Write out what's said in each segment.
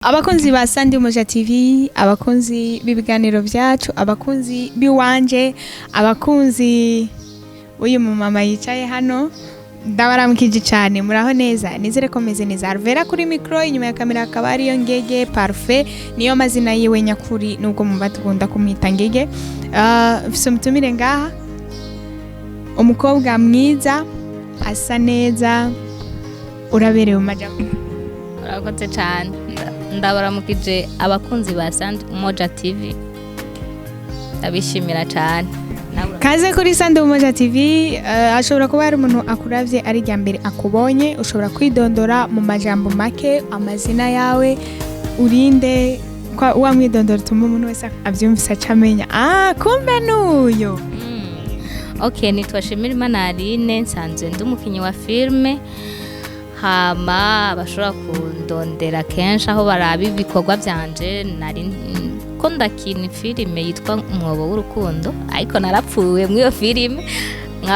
Abakunzi ba Sandi Moja TV, abakunzi b'ibiganiro byacu, abakunzi biwanje, abakunzi uyu mama yicaye hano, ndabaramukije cyane muraho neza, nizere ko meze neza. Arvera kuri micro, inyuma ya kamera akaba ariyo Ngege Parfait, niyo mazina yiwe nyakuri nubwo mu batukunda kumwita Ngege. Mfise umutumire ngaha, umukobwa mwiza, asa neza, uraberewe majambo. Urakoze cyane. Ndabaramukije abakunzi ba Sandi Moja TV, ndabishimira cyane. Kaze kuri Sandi Moja TV. Ashobora kuba ari umuntu akuravye ari rya mbere akubonye, ushobora kwidondora mu majambo make, amazina yawe, urinde kwa wa mwidondoro tuma umuntu wese avyumvisa camenya kumbe nuyo. Okay, nitwa Shimirimana Aline, nsanzwe ndi umukinyi wa filme. Hama bashobora kundondera kenshi aho baraba ibikorwa byanje. Nari ko ndakina filime yitwa umwobo wurukundo, ariko narapfuye muri iyo filime.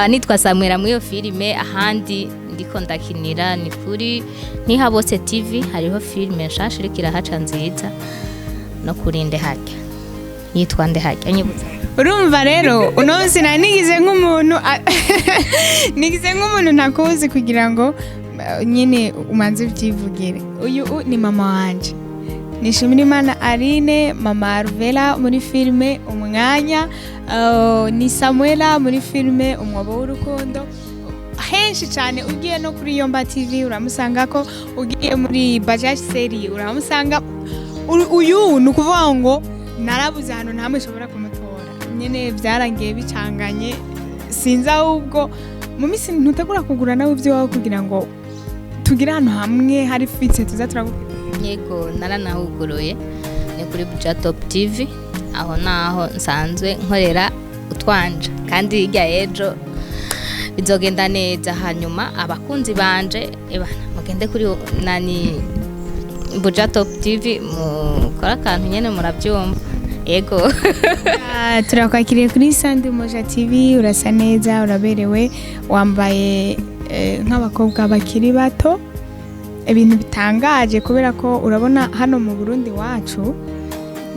Nitwa Samwera muri iyo filime. Ahandi ndiko ndakinira ni kuri ntihabose TV, hariho filime nshasha iriko irahaca nziza no kurinde harya yitwa nde harya nyibutsa. Urumva rero unonse nigize nk'umuntu nigize nk'umuntu nakuze kugira ngo nyine umanze ubyivugire. Uyu ni mama wanje, ni Shimirimana Aline, mama Arvela muri filime umwanya, ni Samuela muri filime umwobo w'urukundo. Henshi cyane ugiye no kuri Yomba TV uramusanga, ko ugiye muri Bajaj serie uramusanga. Uyu ni ukuvuga ngo narabuze hano ntamwe ushobora kumutora, nyine byarangiye bicanganye. Sinzi ahubwo mu minsi ntutegura kugura nawe ibyo wawe kugira ngo tugire hano hamwe hari fitse tuza turagukira. Yego, naranahuguruye ni kuri Buja Top TV, aho naho nsanzwe nkorera utwanja, kandi hirya ejo bizogenda neza. Hanyuma abakunzi banje mugende kuri nani Buja Top TV mukora akantu nyene murabyumva. Yego. Turakwakiriye kuri Sandi Moja TV. Urasa neza, uraberewe, wambaye nk'abakobwa bakiri bato, ibintu bitangaje kubera ko urabona hano mu Burundi wacu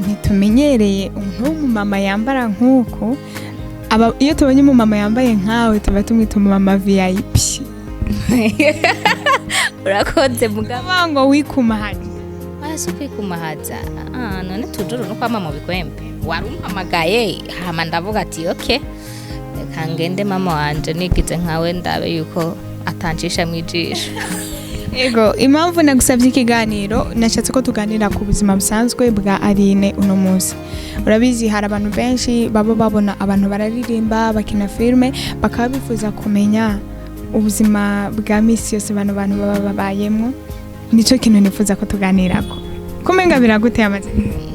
ntitumenyereye umuntu w'umumama yambara nk'uko. Iyo tubonye umumama yambaye nkawe tuba tumwita umumama VIP. Urakoze mugabo ngo wikumahaje. Ase kwikumahaza. None tujuru no kwama mu bikwembe. Warumpamagaye hama ndavuga ati okay, reka ngende mama wanje nigize nkawe ndabe yuko atancisha mwijisho. Ego, impamvu nagusabye ikiganiro nashatse ko tuganira ku buzima busanzwe bwa Aline uno munsi. Urabizi hari abantu benshi baba babona abantu bararirimba bakina filme bakaba bifuza kumenya ubuzima bwa misi yose abantu baba babayemo. Nico kintu nifuza ko tuganirako. Kumenga biraguteye amazina.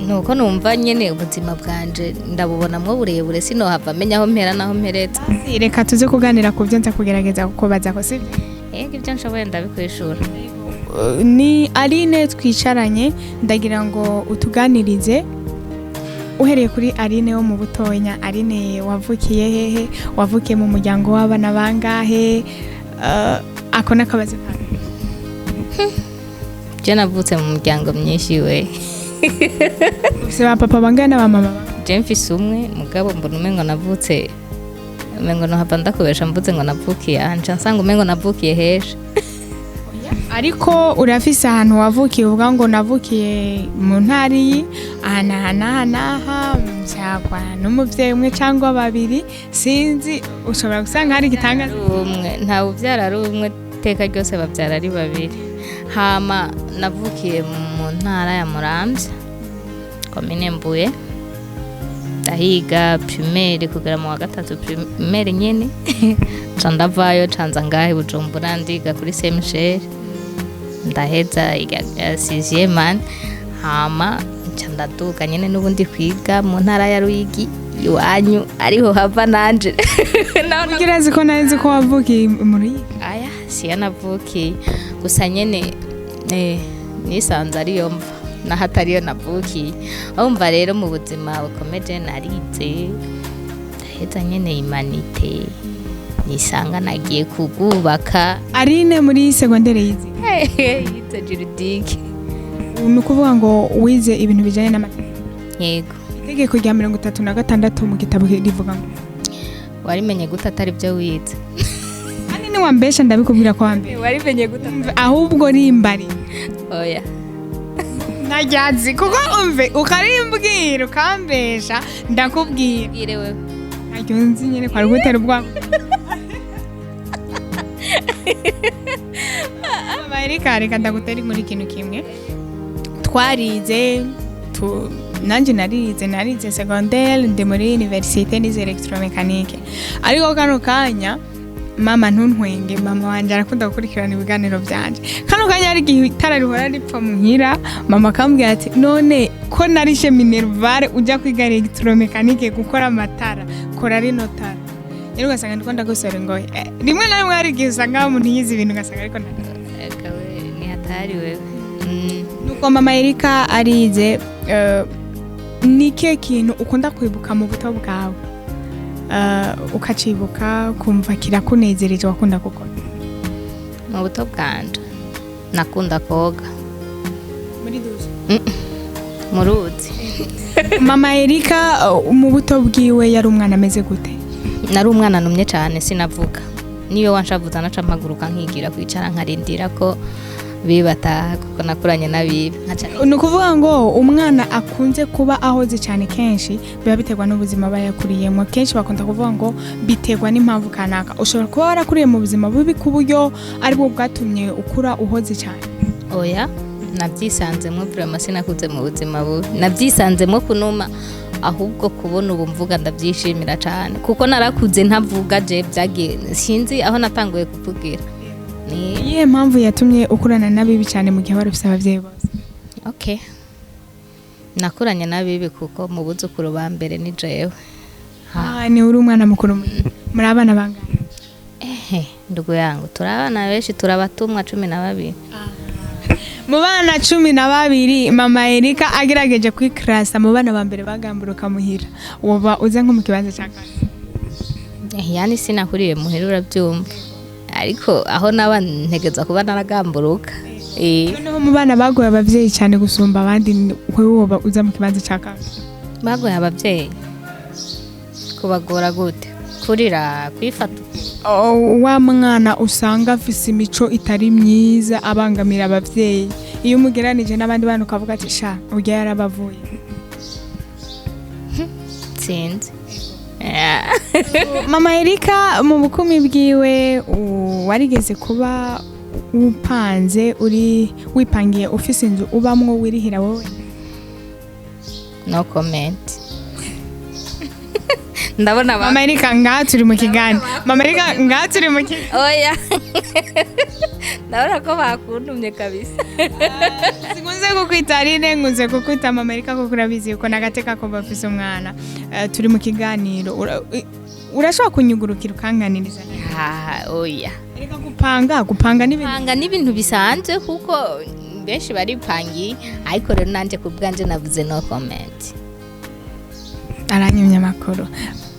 Nuko numva nyene ubuzima bwanje ndabubonamwo burebure, sino hava menya aho mpera naho mpereza. Reka tuze kuganira ku byo nza kugerageza kukubaza ko sivyo. Yego, ibyo nshoboye ndabikwishura. Ni Aline twicaranye, ndagira ngo utuganirize uhereye kuri Aline wo mu butonya. Aline wavukiye hehe? Wavukiye mu muryango w'abana bangahe? Ako nakabaze kandi. Je navutse mu muryango myinshi we. Ufise ba papa bangahe na ba mama? Je mfise umwe, mugabo mbona umengo navutse umengo no hava ndakubesha mvuze ngo navukiye anje nsanga umengo navukiye heshe. Ariko urafise ahantu wavukiye uvuga ngo navukiye mu ntari aha mbyagwa n'umuvyeyi umwe cyangwa babiri, sinzi, ushobora gusanga hari gitangaza umwe. Nta uvyara ari umwe, teka ryose bavyara ari babiri. Hama navukiye mu ntara ya Muramvya, komine Mbuye. Ndahiga primaire kugera mu wa gatatu primaire nyene. Ndavayo canza ngahe Bujumbura ndiga kuri Saint Michel. Ndaheza iga 6e. Hama ndaduka nyene n'ubundi kwiga mu ntara ya Ruyigi iwanyu, ariho hava nanje. Ngira ko nazi ko wavukiye muri. Aya siya navukiye gusa nyene nisanze ariyo mva nahatariyo navukiye. Umva rero mu buzima bukomeje narize, ndaheza nyene imanite nisanga nagiye kugubaka. Aline muri secondaire yize yize juridique. nukuvuga ngo wize ibintu bijanye n'amategeko. yego Itegeko rya 36 mu gitabo rivuga ngo warimenye gute atari byo wize kandi ni wambesha ndabikubwira ko wambesha warimenye gute ahubwo rimbari oya najyazi kuko umve ukarimbwira ukambesha ndakubwira bwire wewe aryo nzi nyene kwari gutera ubwabo Amerika reka ndagutera inkuru ikintu kimwe twarize nanje narize secondaire ndi muri université nize electromécanique ariko kano kanya mama ntuntwenge mama wanje arakunda gukurikirana ibiganiro byanje kano kanya ari gihe itara rihora ripfa muhira mama akambwira ati none ko narishe minervare ujya kwiga electromécanique gukora amatara kora rino tara rero ugasanga ndiko ndagosora ngoye rimwe na rimwe hari gihe usanga umuntu yize ibintu ugasanga ariko ni hatari wewe nuko mama Erika arize nike kintu ukunda kwibuka mu buto bwawe ukacibuka kumva kirakunezereje wakunda gukora mu buto bwanje nakunda koga muri duze mu ruzi mama Erika mu buto bwiwe yari umwana ameze gute nari umwana numye cyane sinavuga niyo wanshavuza naca mpaguruka nkigira kwicara nkarindira ko bibataha kuko nakuranye nabibi nukuvuga ngo umwana akunze kuba ahoze cyane kenshi biba biterwa n'ubuzima bayakuriyemo kenshi bakunda kuvuga ngo biterwa n'impamvu kanaka ushobora kuba warakuriye mu buzima bubi ku buryo ari bwo bwatumye ukura uhoze cyane oya nabyisanzemo vraiment sinakuze mu buzima bubi nabyisanzemo kunuma ahubwo kubona ubu mvuga ndabyishimira cyane kuko narakuze ntavuga je byagiye sinzi aho natanguye kuvugira niye mpamvu yatumye ukurana nabibi cyane mu gihe barufise abavyeyi bose okay nakuranye nabibi kuko mu buzukuru ba mbere ni jewe ni uri umwana mukuru muri abana bangana ndugu yangu turabana benshi turabatumwa 12 mu bana 12 mama Erika agerageje kwikrasa mu bana ba mbere bagamburuka muhira woba uze nko mu kibanza cyakane yani sinakuriye muhira urabyumva ariko aho naba ntegeza kuba naragamburuka noneho mu bana bagoye abavyeyi cyane gusumba abandi wewe woba uza mu kibanza cyakane bagoye abavyeyi kubagora gute kurira kwifata wa mwana usanga afise imico itari myiza abangamira abavyeyi iyo umugeranije n'abandi bana ukavuga ati sha urya yarabavuye sinzi mama Erika mu bukumi bwiwe warigeze kuba upanze uri wipangiye ufise inzu ubamwo wirihira wowe no comment ndabona mama Erika ngaturi mu kigani mama Erika ngaturi mu oya ndabona ko bakundumye kabisa singunze kukwita Aline ngunze kukwita mama Erika kuko urabizi uko nagateka ko bafise umwana turi mu kiganiro urashobora kunyugurukira ukanganiriza oya Erika gupanga n'ibintu bisanzwe kuko benshi baripangiye ariko rero nanje kubwanje navuze no comment aranyumya makuru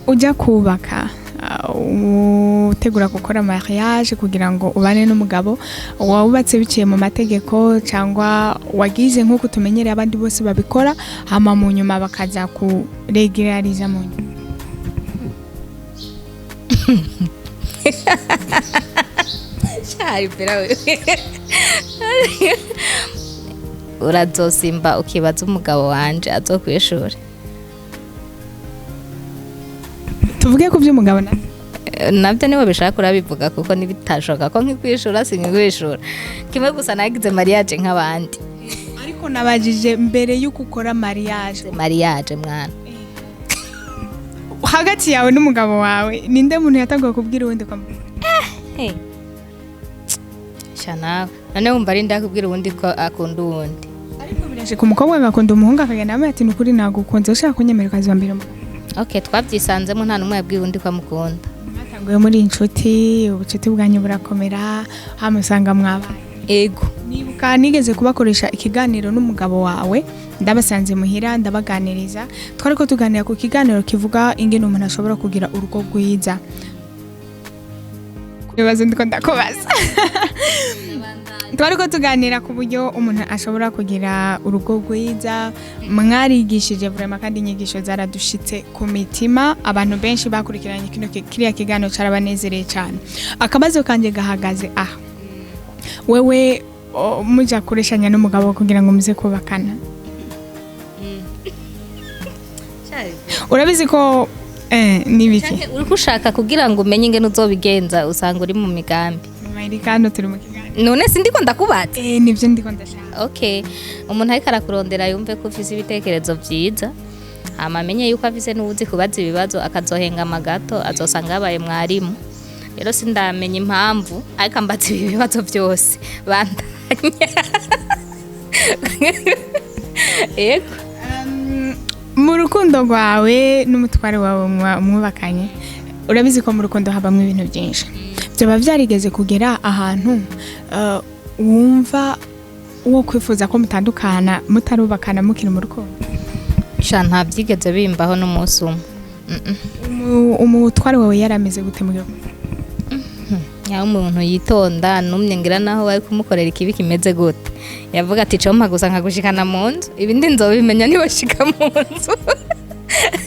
ujya kubaka utegura gukora mariage kugira ngo ubane n'umugabo wawubatse biciye mu mategeko cyangwa wagize nk'uko tumenyereye abandi bose babikora hama mu nyuma bakaza kuregulariza mu nyuma cyari berawe urazosimba ukibaza umugabo wanje azokwishura tuvuge ku by'umugabo nabyo niwe bishaka urabivuga kuko nibitashoka ko nkikwishura sinkwishura kimwe gusa nagize mariage nk'abandi ariko nabajije mbere yuko ukora mariage mwana hagati yawe n'umugabo wawe ninde muntu yatagoye kubwira uwundi ko shana none wumva ari ndakubwira uwundi ko akunda uwundi ariko birashe ku mukobwa agakunda umuhungu akagenda amwe ati nukuri nagukunze ushaka kunyemera ukaziba mbere okay twabyisanzemo nta numwe yabwiye undi ko amukunda mwatanguye muri inshuti ubucuti bwanyu burakomera hamusanga mwabaye ego nibuka nigeze kubakoresha ikiganiro n'umugabo wawe ndabasanze muhira ndabaganiriza twari ko tuganira ku kiganiro kivuga ingene umuntu ashobora kugira urugo rwiza kubibazo ndiko ndakubaza twariko tuganira ku buryo umuntu ashobora kugira urugo rwiza mwarigishije vraiment kandi inyigisho zaradushitse ku mitima abantu benshi bakurikiranye kiriya kiganiro carabanezereye cyane akabazo kanje gahagaze wewe muja kureshanya n'umugabo kugira ngo muze kubakana urabizi ko nibiki uri kushaka kugira ngo umenye ingene uzobigenza usanga uri mu migambi Amerikano turi mu kiganiro none sindiko ndakubatse nivyo ndiko ndashaka okay umuntu ariko arakurondera yumve ko ufise ibitekerezo vyiza hama amenye yuko afise n'ubuzi kubaza ibibazo akazohengama gato azosanga yabaye mwarimu rero sindamenya impamvu ariko ambaza ibibazo byose bandanya yego mu rukundo rwawe n'umutware wawe mwubakanye urabizi ko mu rukundo habamo ibintu byinshi byaba byarigeze kugera ahantu wumva wo kwifuza ko mutandukana mutarubakana mukiri mu rukundo nta byigeze bimbaho n'umunsi umwe umutware wawe yarameze gute mu gihugu yaho umuntu yitonda numye ngira naho bari kumukorera ikibi kimeze gute yavuga ati compa gusa nkagushikana mu nzu ibindi nzobimenya niwashika mu nzu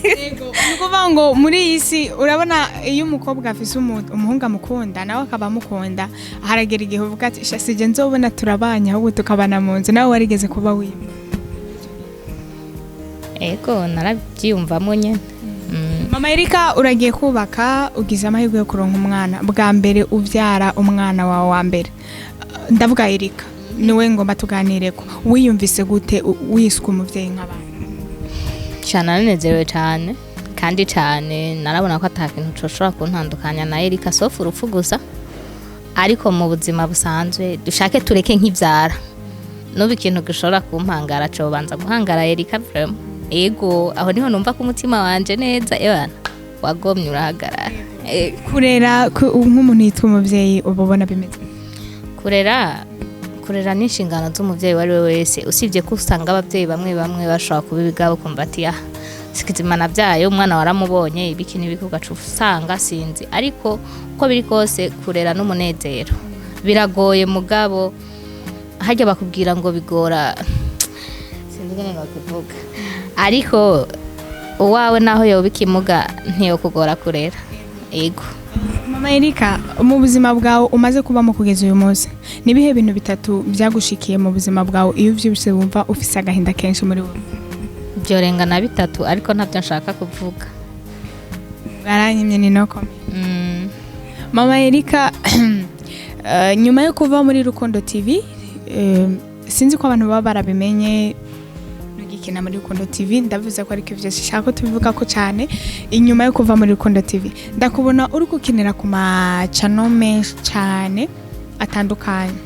yego nukuvuga ngo muri iyi si urabona iyo umukobwa afise umuhungu amukunda nawe akaba amukunda haragera igihe uvuga ati sije nzobona turabanye ahubwo tukabana mu nzu nawe warigeze kuba wimba ego narabyiyumvamo nyene Mama Erika uragiye kubaka ugize amahirwe yo kuronka umwana bwa mbere uvyara umwana wawe wa mbere ndavuga Erika niwe ngomba tuganireko wiyumvise gute wiswe umuvyeyi nk'abandi cyane nanezerewe cyane kandi cyane narabona ko atakintu coshobora kuntandukanya na Erika sofu urupfu gusa ariko mu buzima busanzwe dushake tureke nk'ivyara n'ubu ikintu gishobora kumpangara cyo banza guhangara Erika vraiment ego aho niho numva ko umutima wanje neza ebana wagomye urahagarara kurera nk'umuntu yitwa umuvyeyi ubona bimeze kurera n'inshingano z'umuvyeyi wari we wese usibye ko usanga abavyeyi bamwe bashobora kubiga bakumva ati sikizima navyaye umwana waramubonye ibiki n'ibikuga usanga sinzi ariko uko biri kose kurera n'umunezero biragoye mugabo harya bakubwira ngo bigora sinzi ngene bakivuga ariko uwawe naho yoba ikimuga ntiyo kugora kurera ego Mama Erika mu buzima bwawe umaze kubamo kugeza uyu munsi nibihe bintu bitatu byagushikiye mu buzima bwawe iyo uvyibuse wumva ufise agahinda kenshi muri wowe byorengana bitatu ariko ntabyo nshaka kuvuga baranyimye ni noko Mama Erika nyuma yo kuva muri Rukundo TV sinzi ko abantu baba barabimenye gukina muri Rukundo TV ndavuze ko ariko vyose shaka tubivuga ko cyane inyuma yo kuva muri Rukundo TV ndakubona uri gukinira ku channel menshi cyane atandukanye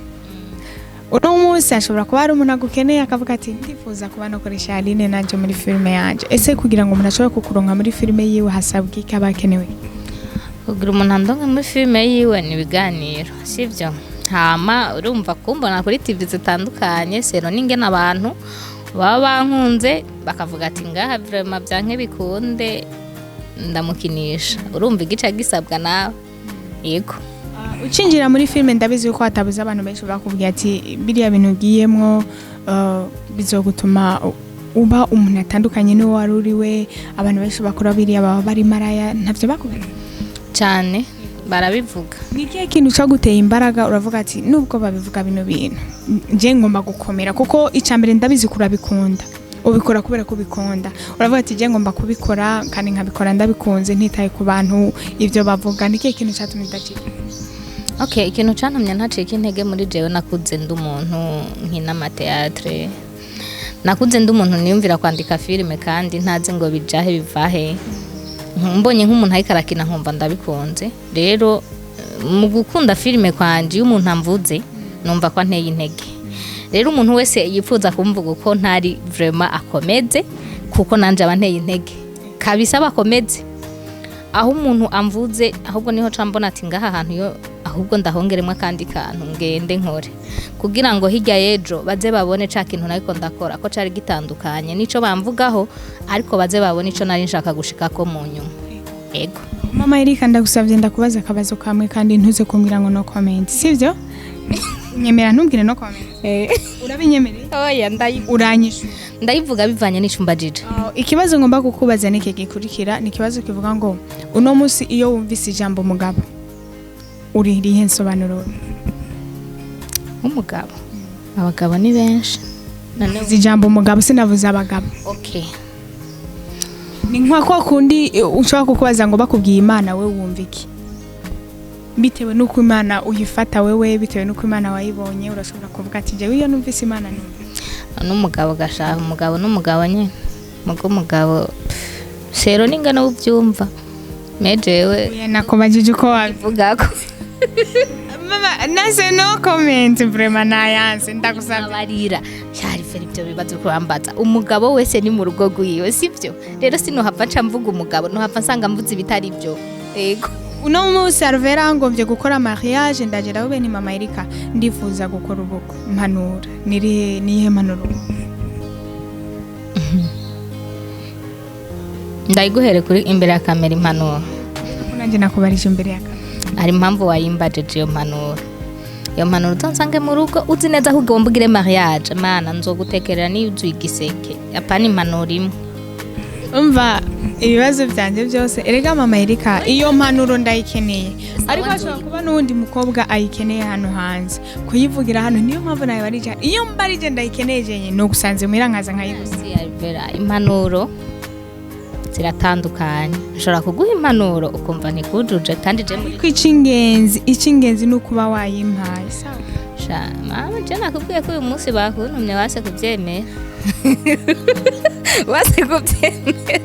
uno munsi ashobora kuba ari umuntu agukeneye akavuga ati ndifuza kuba no koresha aline nanje muri filme yanje ese kugira ngo umuntu ashobore kukuronka muri filme yiwe hasabwa iki abakenewe kugira umuntu andonga muri filme yiwe ni biganiro sivyo hama urumva kumbona kuri TV zitandukanye sero n'ingena abantu baba bankunze bakavuga ati ngaha vraiment byanke bikunde ndamukinisha urumva igice gisabwa nawe yego ucinjira muri filme ndabizi ko hatabuze abantu benshi bakubwiye ati biriya bintu ugiyemwo bizogutuma uba umuntu atandukanye n'uwo wari uriwe abantu benshi bakora biriya baba bari maraya ntavyo bakubwiye cyane barabivuga nikiye kintu cyo guteye imbaraga uravuga ati nubwo babivuga bino bintu nje ngomba gukomera kuko icambere ndabizi kurabikunda ubikora kubera ko bikunda uravuga ati je ngomba kubikora kandi nkabikora ndabikunze ntitaye ku bantu ivyo bavuga nikiye kintu cyatumye ndacika okay ikintu cantumye ntacika intege muri jewe nakuze ndi umuntu nkina amateatre nakuze ndi umuntu niyumvira kwandika filime kandi ntazi ngo bijahe bivahe mbonye nk'umuntu ariko arakina nkumva ndabikunze rero mu gukunda filime kwanje iyo umuntu amvuze numva ko anteye intege rero umuntu wese yifuza kumvuga uko ntari vraiment akomeze kuko nanje abanteye intege kabisa bakomeze aho umuntu amvuze ahubwo niho cambona ati ngaha hantu yo ahubwo ndahongeremwa kandi kantu ngende nkore kugira ngo hirya yejo baze babone ca kintu nariko ndakora ko cari gitandukanye nico bamvugaho ariko baze babone ico nari nshaka gushika ko mu nyuma ego Mama Erika ndagusavye ndakubaza akabazo kamwe kandi ntuze kumbwira ngo no comment sivyo nyemera ntumbwire no comment urabinyemereye oya uranyishu ndayivuga bivanye n'icumba jije ikibazo ngomba kukubaza niki gikurikira ni kibazo kivuga ngo uno musi iyo wumvise ijambo mugabo uri rihe nsobanuro umugabo abagabo ni benshi navuze ijambo mugabo sinavuze abagabo okay ni nka kwa kundi ushobora kukubaza ngo bakubwiye Imana we wumva iki bitewe nuko Imana uyifata wewe bitewe nuko Imana wayibonye urashobora kuvuga ati je wiyo numvise Imana n'umugabo gashaka umugabo n'umugabo nyene mugo umugabo sero ningana ubyumva mejewe nakobajije uko wabivugako mama nase no comment vraiment nayanze ndagusaba barira cyari feri byo bibazo kurambaza umugabo wese ni mu rugo gwiwe sivyo rero sino hava nca mvuga umugabo no hava nsanga mvuze bitari byo yego uno musi Arvera ngomvye gukora mariage ndagera ube ni mama Erika ndifuza gukora ubukwe mpanura nihe mpanuro ndayiguhere kuri imbere ya kamera impanuro nanje nakubarije imbere ya kamera ari impamvu wayimbajeje iyo mpanuro utansange mu rugo uzi neza ko ugomba ugire mariage mana nzogutekerera niyuzuye igiseke apana impanuro imwe umva ibibazo byanje byose erega mama Erika iyo mpanuro ndayikeneye ariko ashobora kuba n'undi mukobwa ayikeneye hano hanze kuyivugira hano niyo mpamvu nayo barije iyo mbarije ndayikeneye jenye no gusanze muhirankaza nkayigusa Alvera impanuro ziratandukanye ushobora kuguha impanuro ukumva ntikujuje kandi je muri icingenzi nukuba wayimpaye sha mama je nakubwiye ko uyu munsi bakuntumye base kubyemera base kubyemera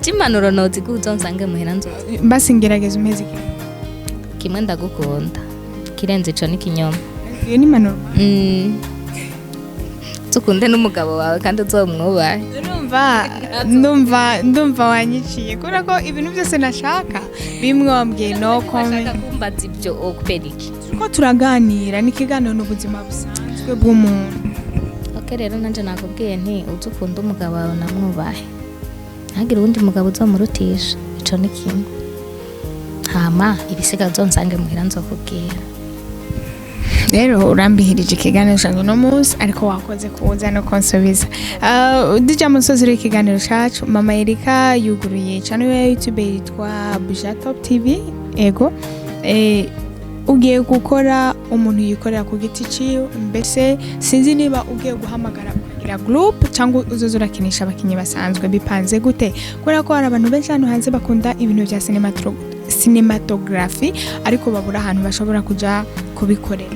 impanuro nozi kuzonsange muhera nzozi basi ngerageza umeze kimwe ndagukunda kirenze ico n'ikinyoma iyo ni impanuro tukunde n'umugabo wawe kandi uzomwubahe ndumva wanyiciye kubera ko ibintu byose nashaka bimwe wambwiye no comment kumbaza ibyo okuperiki ko turaganira n'ikiganiro n'ubuzima busanzwe bw'umuntu okay rero nanje nakubwiye nti uzukunda umugabo wawe namwubahe ntagire uwundi mugabo uzomurutisha ico ni kimwe hama ibisiga uzonsange muhira nzokubwira rero urambihirije ikiganiro cyanjye no munsi ariko wakoze kuza no konsubiza dija musozi w'ikiganiro cyacu mama Erika yuguruye channel ya YouTube yitwa Buja Top TV ego ugiye gukora umuntu yikorera ku giti ciwe mbese sinzi niba ugiye guhamagara kugira group cyangwa uzoza urakinisha abakinyi basanzwe bipanze gute kubera ko hari abantu benshi hano hanze bakunda ibintu bya cinematography ariko babura ahantu bashobora kuja kubikorera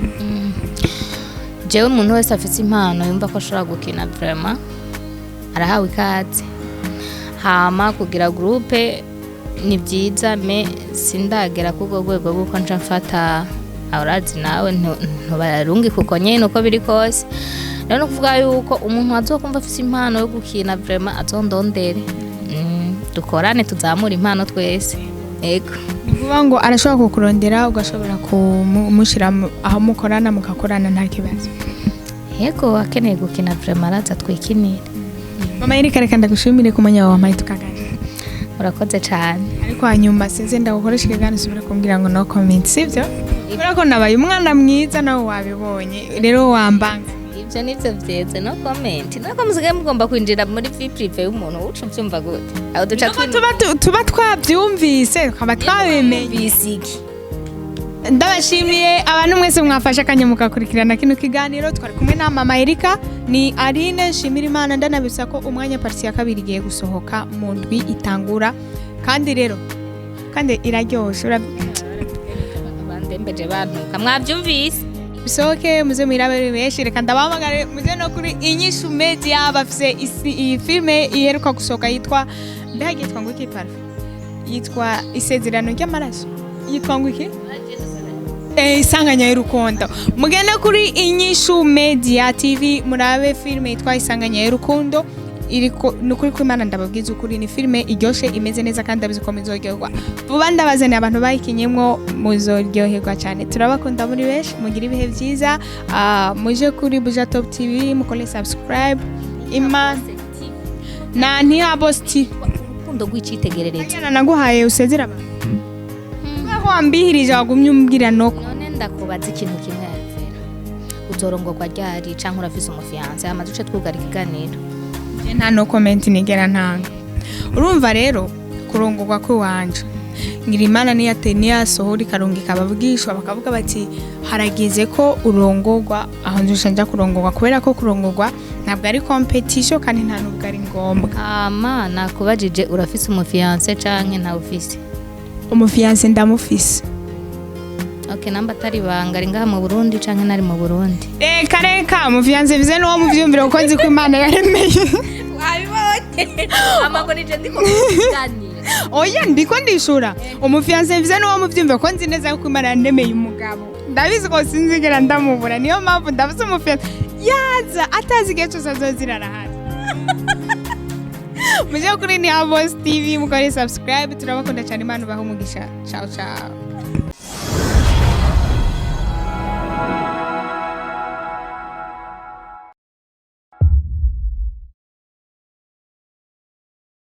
jewe umuntu wese afite impano yumva ko ashobora gukina vraiment arahawe ikaze hama kugira groupe ni byiza me sindagera ku rwego rw'uko nca mfata aurazi nawe ntubarungi kuko nyene uko biri kose rero kuvuga yuko umuntu azokumva afite impano yo gukina vraiment azondondere dukorane tuzamura impano twese ego kuvuga ngo arashobora kukurondera ugashobora kumushira aho mukorana mukakorana nta kibazo yego akeneye gukina vraiment araza twikinira mama Erika reka ndagushimire kumenya wawe amaye tukaganira urakoze cyane ariko hanyuma sinze ndagukoresha ikiganiro subira kumbwira ngo no comment sivyo kubera ko nabaye umwana mwiza nawe wabibonye rero wambanga ibyo nivyo vyeze no comment nako musigaye mugomba kwinjira muri vie prive y'umuntu ucu byumva gute aho duca tuba twabyumvise kaba twabimenye bisiki ndabashimiye abantu mwese mwafasha kanya mukakurikirana kino kiganiro twari kumwe na mama Erika ni Aline shimira Imana ndanabisa ko umwanya parti ya kabiri igiye gusohoka mu ndwi itangura kandi rero kandi iraryoshe bandembeje bantu kamwabyumvise bisohoke muze mwirabe benshi reka ndabahamagare muze no kuri Inyishu Media bafise iyi filme iheruka gusohoka yitwa mbega ngo iki parfum yitwa Isezerano ry'amaraso yitwa ngo iki isanganya y'urukundo mugende kuri Inyishu Media TV murabe filme yitwa isanganya y'urukundo iriko nukuri ko Imana ndababwiza ukuri ni filme iryoshe imeze neza kandi abiziko mizoryoherwa vuba ndabazane abantu bayikinyemwo muzoryoherwa cyane turabakunda muri benshi mugira ibihe byiza muje kuri Buja Top TV mukole subscribe Imana na ntihabosti urukundo rw'icitegererezo naguhaye usezera abantu ko wambihirije wagumye umbwira noko none ndakubaza ikintu kimwe uzorongorwa ryari canke urafise umufiance hama duce twugara ikiganiro. nta no comment nigera ntanga. Urumva rero kurongorwa kw'iwanje ngira Imana niyasohora ikarungika ababwishwa bakavuga bati harageze ko urongorwa, aho nje kurongorwa kubera ko kurongorwa ntabwo ari competition kandi nta nubwo ari ngombwa. Hama nakubajije urafise umufiance canke nta ufise? Umufiance ndamufise. Okay, namba atari banga ari ngaha mu Burundi canke nari mu Burundi? Kareka umufiance bize no muvyumvira uko nzi ko Imana yaremeye. Wabibonye? Amago nije ndiko kuganira. Oya ndiko ndishura. Umufiance bize no muvyumvira ko nzi neza ko Imana yaremeye umugabo. Ndabizi ko sinzigera ndamubura, niyo mpamvu ndafise umufiance yaza atazi igihe cyose azozirara hasi. Muje kuri ni Boss TV mukore subscribe, turabakunda cyane, Imana ubahe umugisha. Ciao ciao.